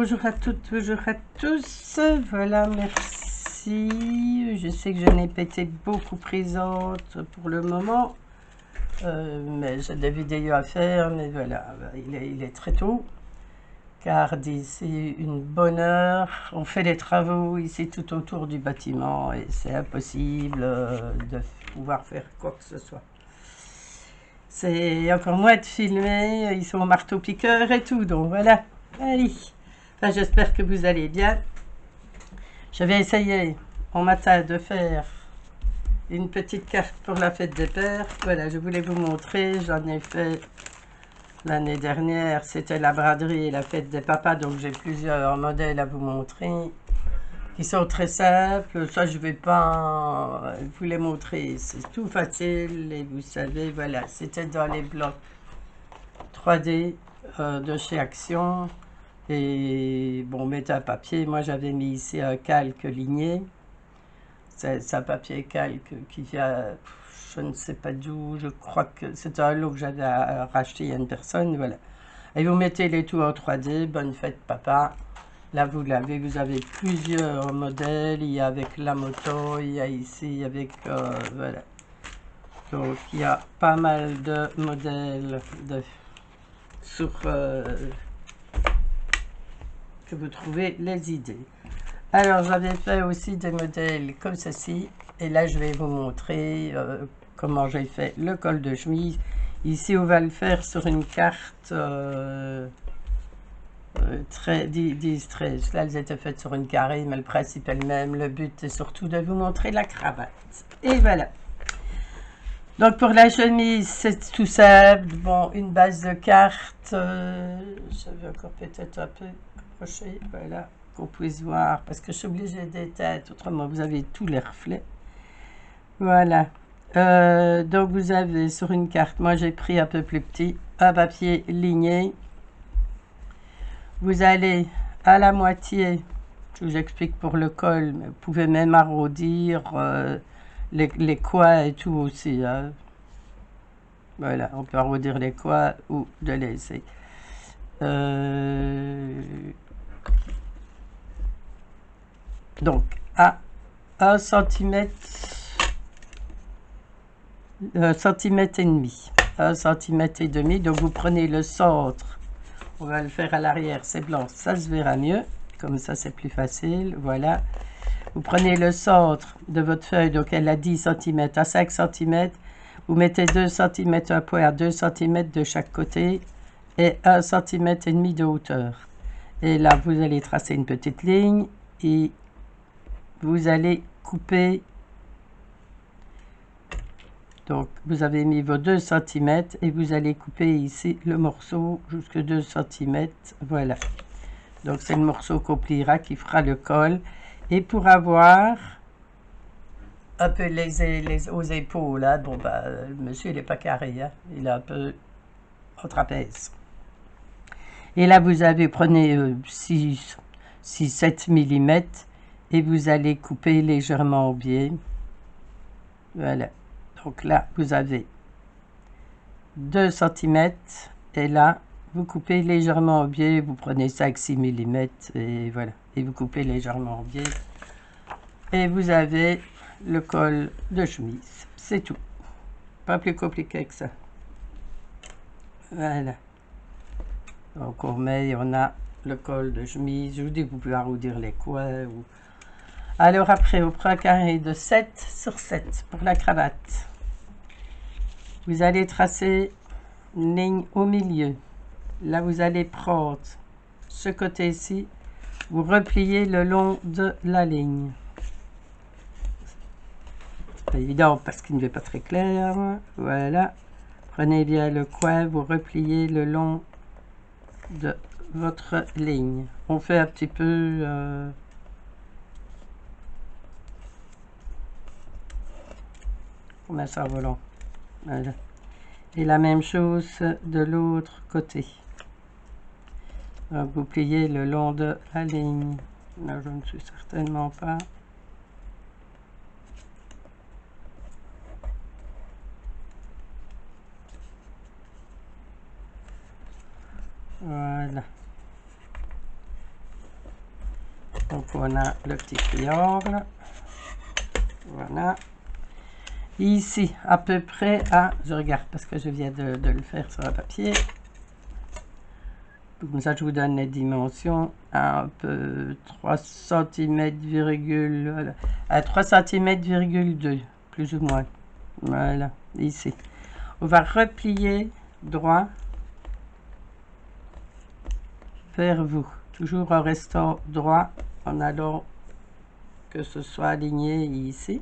Bonjour à toutes, bonjour à tous. Voilà, merci. Je sais que je n'ai pas été beaucoup présente pour le moment, mais j'ai des vidéos à faire. Mais voilà, il est très tôt, car d'ici une bonne heure, on fait des travaux ici tout autour du bâtiment et c'est impossible de pouvoir faire quoi que ce soit. C'est encore moins de filmer, ils sont au marteau-piqueur et tout, donc voilà. Allez. Enfin, j'espère que vous allez bien. J'avais essayé en matin de faire une petite carte pour la fête des pères. Voilà, je voulais vous montrer. J'en ai fait l'année dernière. C'était la braderie et la fête des papas. Donc j'ai plusieurs modèles à vous montrer qui sont très simples. Ça, je ne vais pas vous les montrer. C'est tout facile. Et vous savez, voilà, c'était dans les blocs 3D de chez Action. Et bon, mettez un papier. Moi, j'avais mis ici un calque ligné. C'est un papier calque qui vient, je ne sais pas d'où. Je crois que c'est un lot que j'avais racheté à une personne. Voilà. Et vous mettez les tout en 3D. Bonne fête, papa. Là, vous l'avez. Vous avez plusieurs modèles. Il y a avec la moto. Il y a ici avec. Voilà. Donc, il y a pas mal de modèles sur. Que vous trouvez les idées. Alors, j'avais fait aussi des modèles comme ceci. Et là, je vais vous montrer comment j'ai fait le col de chemise. Ici, on va le faire sur une carte très 10-13. Là, elles étaient faites sur une carrée, mais le principe est le même. Le but est surtout de vous montrer la cravate. Et voilà. Donc, pour la chemise, c'est tout simple. Bon, une base de carte. J'avais encore peut-être un peu approché. Voilà. Qu'on puisse voir, parce que je suis obligée d'éteindre, autrement vous avez tous les reflets. Voilà. Donc vous avez sur une carte, moi j'ai pris un peu plus petit, un papier ligné. Vous allez à la moitié, je vous explique pour le col, mais vous pouvez même arrondir les coins et tout aussi. Hein. Voilà, on peut arrondir les coins ou de laisser. Donc, à 1 cm, 1 cm et demi. 1 cm et demi. Donc, vous prenez le centre. On va le faire à l'arrière, c'est blanc. Ça se verra mieux. Comme ça, c'est plus facile. Voilà. Vous prenez le centre de votre feuille. Donc, elle a 10 cm à 5 cm. Vous mettez 2 cm un point à 2 cm de chaque côté. Et 1 cm et demi de hauteur. Et là, vous allez tracer une petite ligne. Et vous allez couper. Donc, vous avez mis vos 2 cm et vous allez couper ici le morceau jusque 2 cm. Voilà. Donc, c'est le morceau qu'on pliera qui fera le col. Et pour avoir un peu aux épaules, hein, bon, bah, le monsieur, il n'est pas carré. Hein, il est un peu en trapèze. Et là, prenez 6-7 mm et vous allez couper légèrement au biais. Voilà. Donc là, vous avez 2 cm et là, vous coupez légèrement au biais. Vous prenez 5-6 mm et voilà. Et vous coupez légèrement au biais. Et vous avez le col de chemise. C'est tout. Pas plus compliqué que ça. Voilà. Donc on a le col de chemise. Je vous dis que vous pouvez arrondir les coins. Alors après, on prend un carré de 7 sur 7 pour la cravate. Vous allez tracer une ligne au milieu. Là, vous allez prendre ce côté-ci. Vous repliez le long de la ligne. C'est pas évident parce qu'il ne est pas très clair. Voilà. Prenez bien le coin, vous repliez le long de votre ligne. On fait un petit peu... on met ça en volant. Voilà. Et la même chose de l'autre côté. Donc, vous pliez le long de la ligne. Là, je ne suis certainement pas. Voilà. Donc on a le petit triangle. Voilà. Ici, à peu près à... Je regarde parce que je viens de le faire sur un papier. Comme ça, je vous donne les dimensions. Un peu 3 cm, voilà. À 3 cm, 2, plus ou moins. Voilà, ici. On va replier droit vers vous. Toujours en restant droit, en allant que ce soit aligné ici.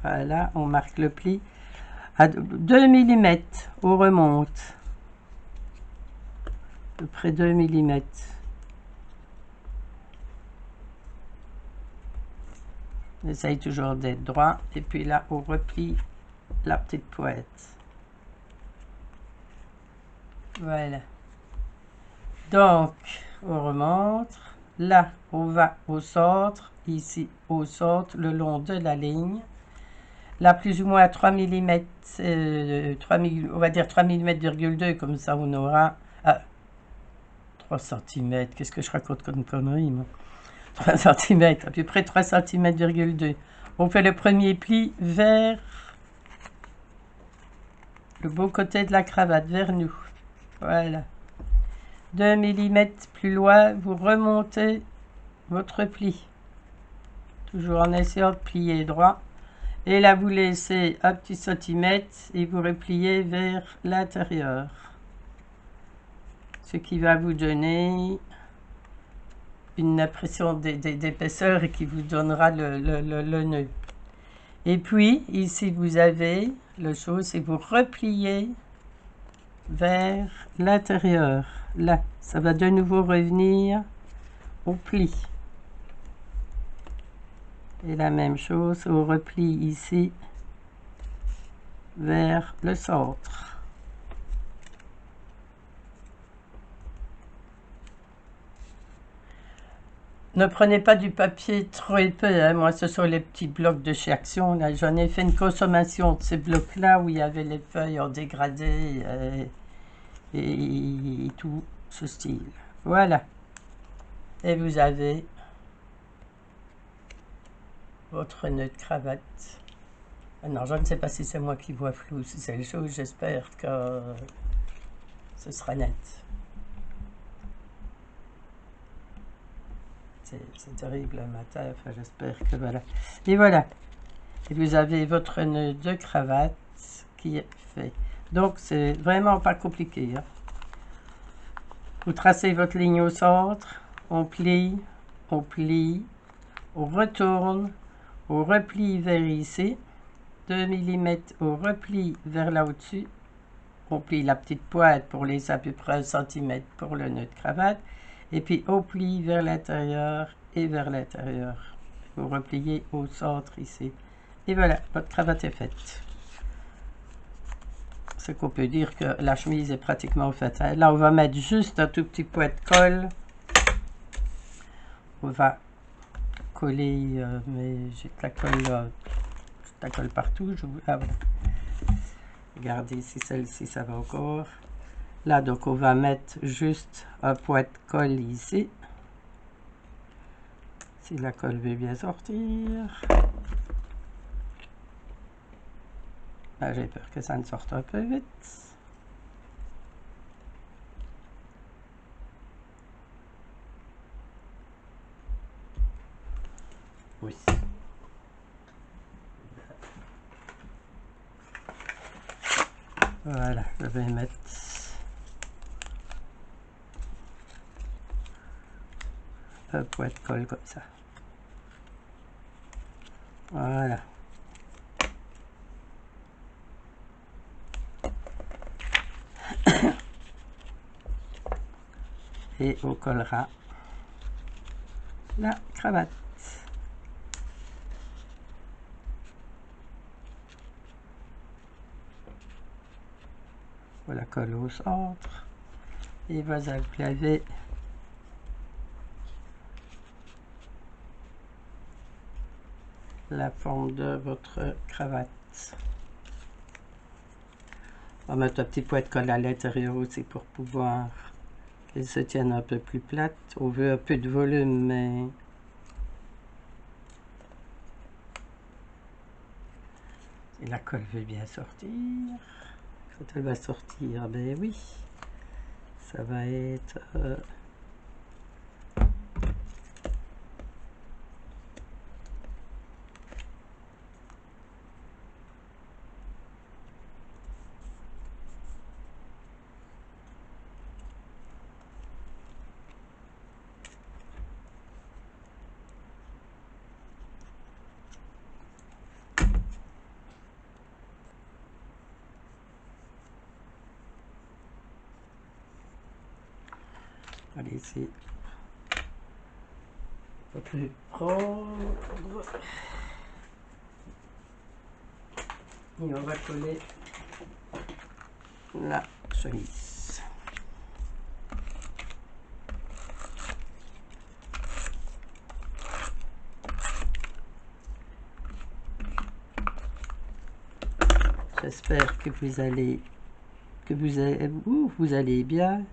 Voilà, on marque le pli. À 2 mm, on remonte. À peu près 2 mm. On essaye toujours d'être droit. Et puis là, on replie la petite pointe. Voilà. Donc, on remonte. Là, on va au centre. Ici, au centre, le long de la ligne. Là, plus ou moins à 3 mm, on va dire 3 mm,2, comme ça on aura 3 cm. Qu'est-ce que je raconte comme connerie, moi? 3 cm, à peu près 3 cm,2. On fait le premier pli vers le beau côté de la cravate, vers nous. Voilà. 2 mm plus loin, vous remontez votre pli. Toujours en essayant de plier droit. Et là, vous laissez un petit centimètre et vous repliez vers l'intérieur. Ce qui va vous donner une impression d'épaisseur et qui vous donnera le nœud. Et puis, ici, vous avez le chose, c'est vous repliez vers l'intérieur. Là, ça va de nouveau revenir au pli. Et la même chose, on replie ici vers le centre. Ne prenez pas du papier trop épais, hein. Moi ce sont les petits blocs de chez Action. J'en ai fait une consommation de ces blocs-là où il y avait les feuilles en dégradé et tout ce style. Voilà. Et vous avez votre nœud de cravate. Non, je ne sais pas si c'est moi qui vois flou, si c'est les choses, j'espère que ce sera net. C'est terrible le matin, enfin j'espère que voilà. Et voilà. Et vous avez votre nœud de cravate qui est fait. Donc c'est vraiment pas compliqué, hein. Vous tracez votre ligne au centre, on plie, on retourne, on replie vers ici. 2 mm au repli vers là au-dessus. On plie la petite pointe pour laisser à peu près 1 cm pour le nœud de cravate. Et puis on plie vers l'intérieur et vers l'intérieur. Vous repliez au centre ici. Et voilà, votre cravate est faite. Ce qu'on peut dire que la chemise est pratiquement faite. Là, on va mettre juste un tout petit point de colle. On va coller, mais j'ai de la colle la colle partout. Ah, voilà. Regardez si celle-ci ça va encore. Là donc on va mettre juste un point de colle ici. Si la colle veut bien sortir. Là j'ai peur que ça ne sorte un peu vite. Oui. Voilà, je vais mettre un point de colle comme ça. Voilà. Et on collera la cravate. Voilà, colle au centre. Et vous avez la forme de votre cravate. On va mettre un petit point de colle à l'intérieur aussi pour pouvoir qu'elles se tiennent un peu plus plates. On veut un peu de volume, mais et la colle veut bien sortir. Quand elle va sortir, ben oui, ça va être allez, c'est un peu plus prendre. Et on va coller la chemise. J'espère que vous allez bien.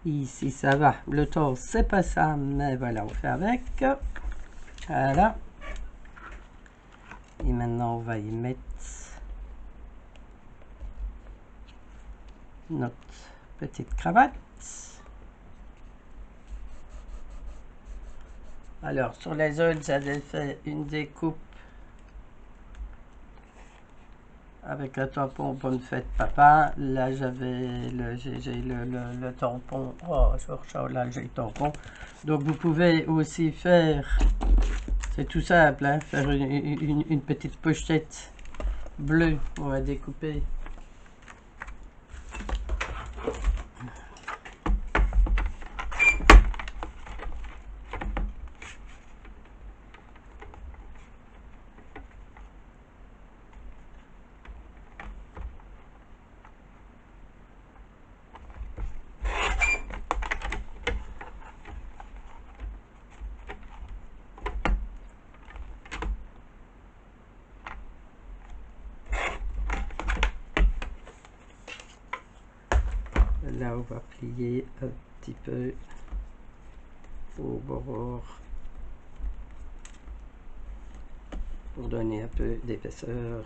Ici ça va, le temps c'est pas ça, mais voilà, on fait avec. Voilà. Et maintenant on va y mettre notre petite cravate. Alors sur les autres j'avais fait une découpe avec un tampon bonne fête papa. Là j'avais le tampon. Oh sur ça là j'ai le tampon. Donc vous pouvez aussi faire, c'est tout simple, hein, faire une petite pochette bleue. On va découper. Là on va plier un petit peu au bord pour donner un peu d'épaisseur.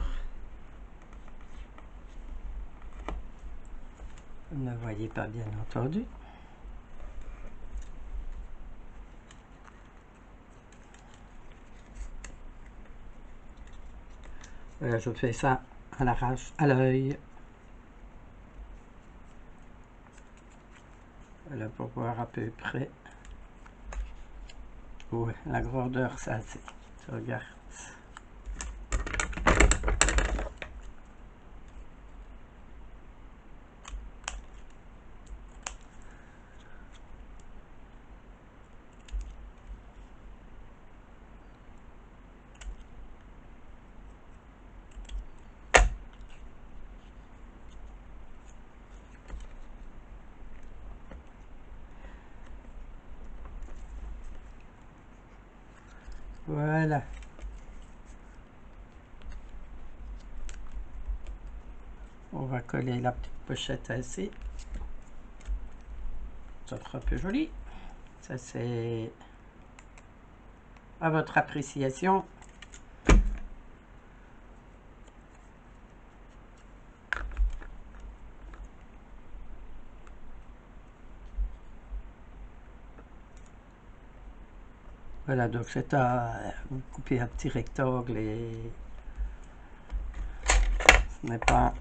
Vous ne voyez pas bien entendu. Voilà, je fais ça à l'arrache, à l'œil. Voilà, pour voir à peu près. Ouais, la grandeur, ça c'est. Je regarde. Voilà. On va coller la petite pochette ainsi. Ça sera un peu joli. Ça c'est à votre appréciation. Voilà, donc c'est à vous couper un petit rectangle et ce n'est pas.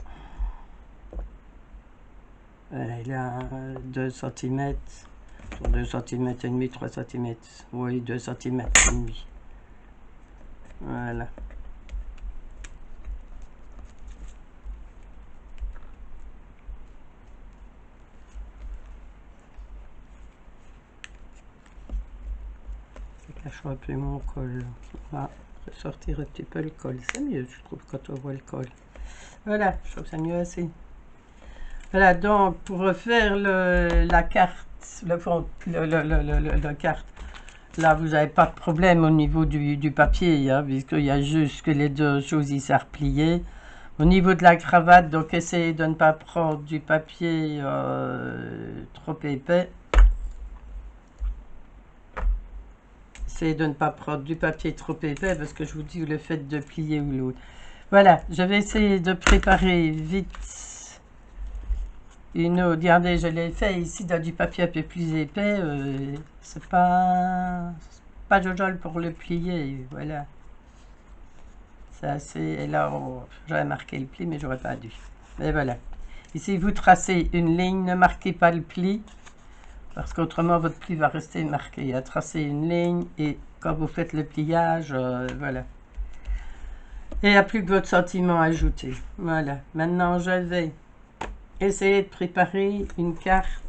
Voilà, il a 2 cm, sur 2 cm et demi, 3 cm, oui 2 cm et demi. Voilà. Je cache un peu mon col. On va ressortir un petit peu le col. C'est mieux, je trouve, quand on voit le col. Voilà, je trouve ça mieux assez. Voilà, donc pour refaire la carte, la carte, là vous n'avez pas de problème au niveau du papier, hein, puisqu'il y a juste que les deux choses ici à replier. Au niveau de la cravate, donc essayez de ne pas prendre du papier trop épais. Essayez de ne pas prendre du papier trop épais parce que je vous dis le fait de plier ou l'autre. Voilà, je vais essayer de préparer vite une autre. Regardez, je l'ai fait ici dans du papier un peu plus épais. C'est pas jojol pour le plier. Voilà. C'est assez. Et là, j'aurais marqué le pli, mais j'aurais pas dû. Mais voilà. Ici, vous tracez une ligne, ne marquez pas le pli, parce qu'autrement, votre pli va rester marqué. À tracer une ligne, et quand vous faites le pliage, voilà. Et il n'y a plus que votre sentiment ajouté. Voilà. Maintenant, je vais essayer de préparer une carte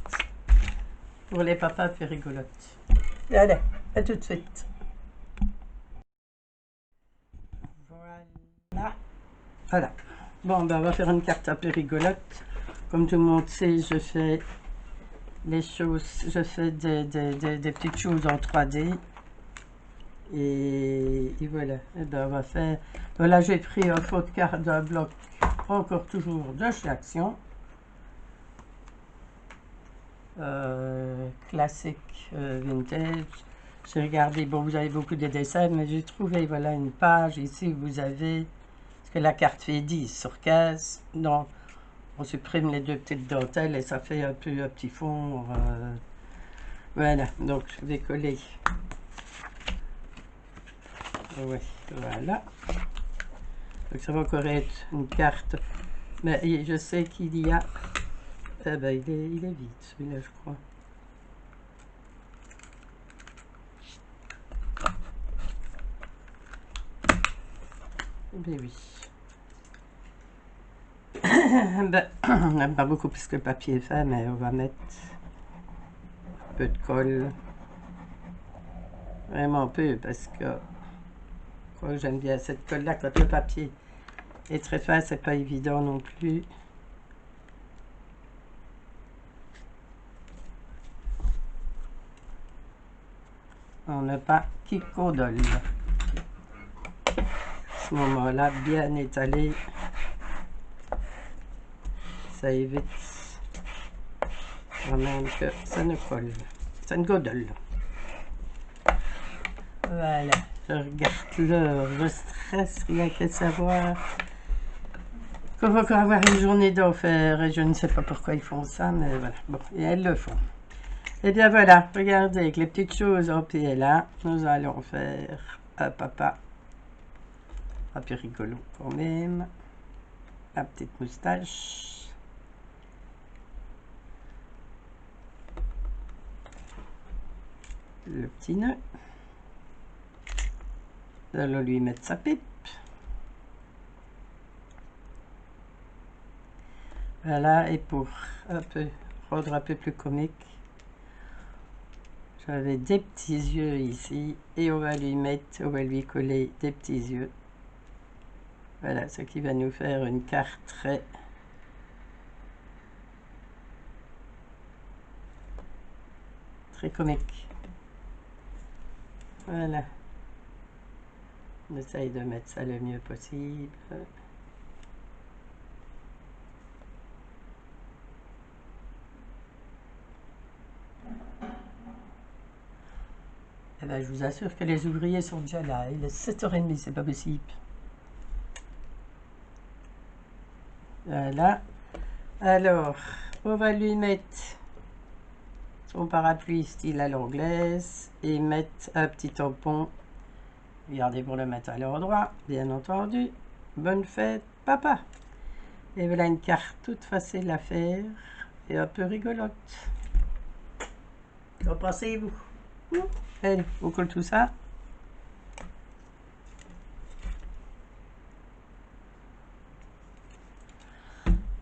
pour les papas périgolotes. Allez, à tout de suite. Voilà. Voilà. Bon, ben, on va faire une carte un peu rigolote. Comme tout le monde sait, je fais les choses, je fais des petites choses en 3D. Et voilà. Et ben, on va faire. Voilà, j'ai pris un faux de carte d'un bloc, encore toujours de chez Action. Classique vintage. J'ai regardé, bon, vous avez beaucoup de dessins, mais j'ai trouvé, voilà, une page ici où vous avez, parce que la carte fait 10 sur 15, donc on supprime les deux petites dentelles et ça fait un peu un petit fond. Voilà, donc je vais coller. Ouais, voilà. Donc ça va encore être une carte, mais je sais qu'il y a. Eh ben, il est vide celui-là, je crois. Ben oui. Ben, on n'aime pas beaucoup puisque le papier est fait, mais on va mettre un peu de colle. Vraiment peu parce que quoi, j'aime bien cette colle-là quand le papier est très fin, c'est pas évident non plus. On n'a pas qui condole. À ce moment-là, bien étalé, ça évite quand même que ça ne colle, ça ne godole. Voilà, je regarde l'heure, je stresse rien qu'à savoir qu'on va encore avoir une journée d'enfer et je ne sais pas pourquoi ils font ça, mais voilà, bon, et elles le font. Et bien voilà, regardez, avec les petites choses en PLA, nous allons faire un papa, un peu rigolo quand même, la petite moustache. Le petit nœud. Nous allons lui mettre sa pipe. Voilà, et pour un peu rendre un peu plus comique, j'avais des petits yeux ici et on va lui coller des petits yeux. Voilà, ce qui va nous faire une carte très comique. Voilà. On essaye de mettre ça le mieux possible. Eh ben, je vous assure que les ouvriers sont déjà là. Il est 7h30, c'est pas possible. Voilà. Alors, on va lui mettre son parapluie style à l'anglaise et mettre un petit tampon. Regardez pour le mettre à l'endroit, bien entendu. Bonne fête, papa. Et voilà une carte toute facile à faire et un peu rigolote. Qu'en pensez-vous? Allez, on colle tout ça.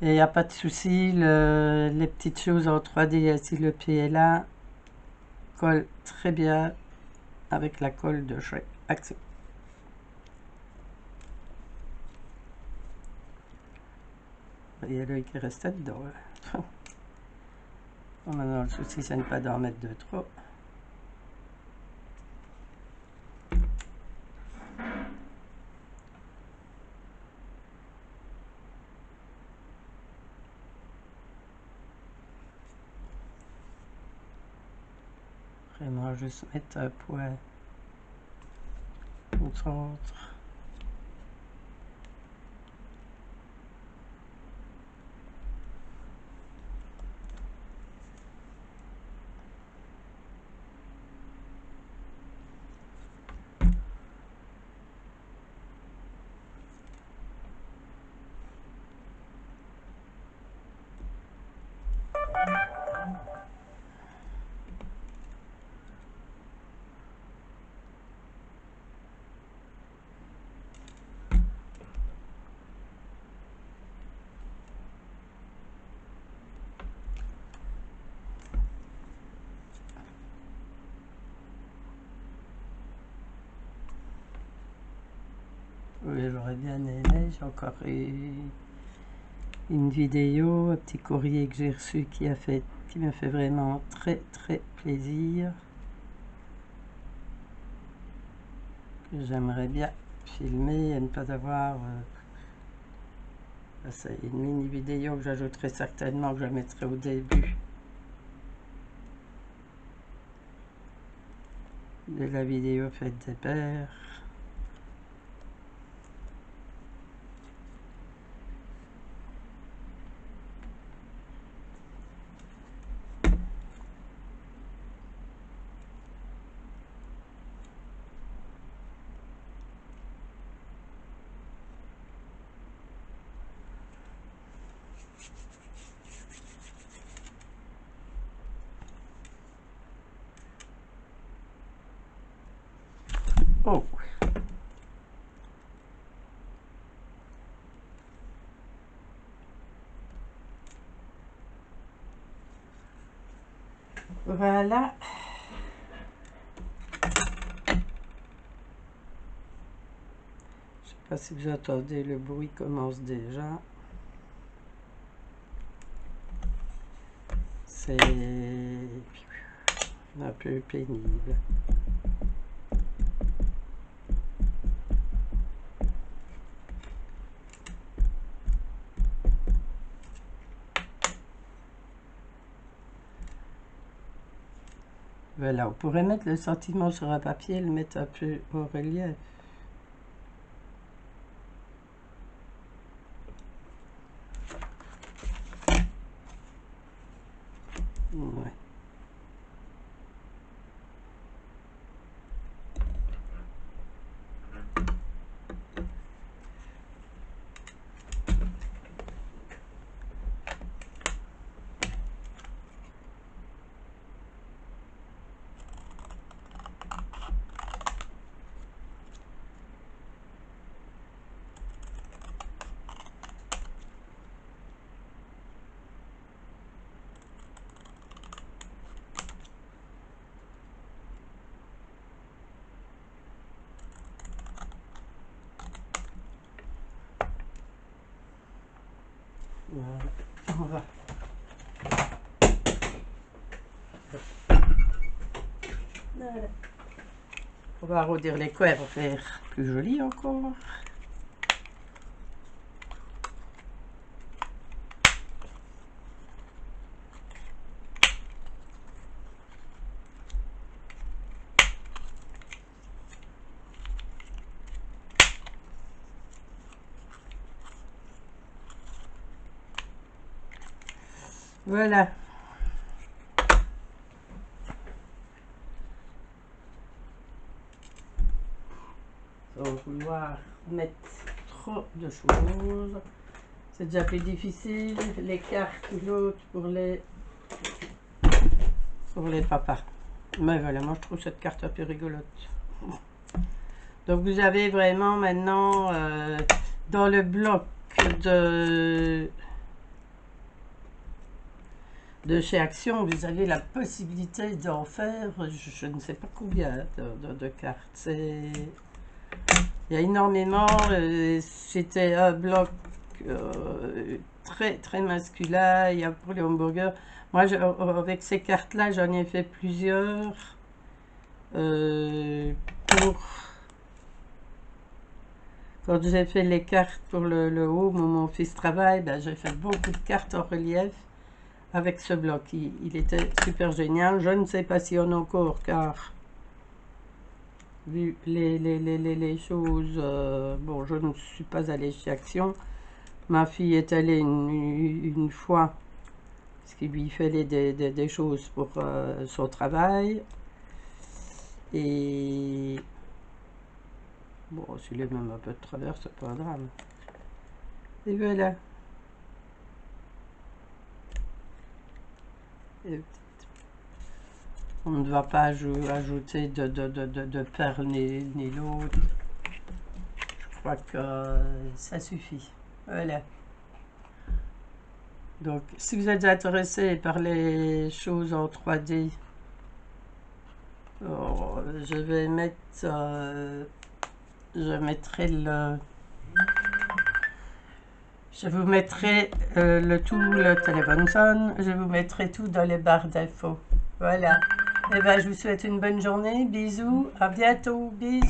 Et il n'y a pas de souci, les petites choses en 3D, ici le PLA colle très bien avec la colle de chez Action. Il y a l'œil qui restait dedans. Bon, maintenant, le souci, c'est de ne pas d'en mettre de trop. Vraiment juste mettre un point au centre. Oui, j'aurais bien aimé. J'ai encore eu une vidéo, un petit courrier que j'ai reçu qui me fait vraiment très plaisir. Que j'aimerais bien filmer et ne pas avoir. C'est une mini vidéo que j'ajouterai certainement, que je mettrai au début de la vidéo Fête des Pères. Oh, voilà. Je sais pas si vous entendez, le bruit commence déjà. C'est un peu pénible. Voilà, on pourrait mettre le sentiment sur un papier et le mettre un peu au relief. Ouais. Voilà. On va arrondir les coins pour faire plus joli encore. Voilà. Sans vouloir mettre trop de choses. C'est déjà plus difficile. Les cartes l'autre pour les papas. Mais voilà, moi je trouve cette carte un peu rigolote. Donc vous avez vraiment maintenant dans le bloc de chez Action, vous avez la possibilité d'en faire, je ne sais pas combien de cartes. Il y a énormément, c'était un bloc très masculin. Il y a pour les hamburgers. Moi, avec ces cartes-là, j'en ai fait plusieurs. Quand j'ai fait les cartes pour le home où mon fils travaille, ben, j'ai fait beaucoup de cartes en relief avec ce bloc. Il était super génial. Je ne sais pas s'il y en a encore, car vu les choses, bon, je ne suis pas allée chez Action. Ma fille est allée une fois, parce qu'il lui fallait des choses pour son travail. Et bon, s'il est même un peu de travers, c'est pas un drame. Et voilà. Et on ne doit pas ajouter de perles ni l'autre. Je crois que ça suffit. Voilà. Donc, si vous êtes intéressé par les choses en 3D, je vais mettre, je mettrai je vous mettrai le téléphone sonne, je vous mettrai tout dans les barres d'infos. Voilà. Et ben, je vous souhaite une bonne journée. Bisous. À bientôt. Bisous.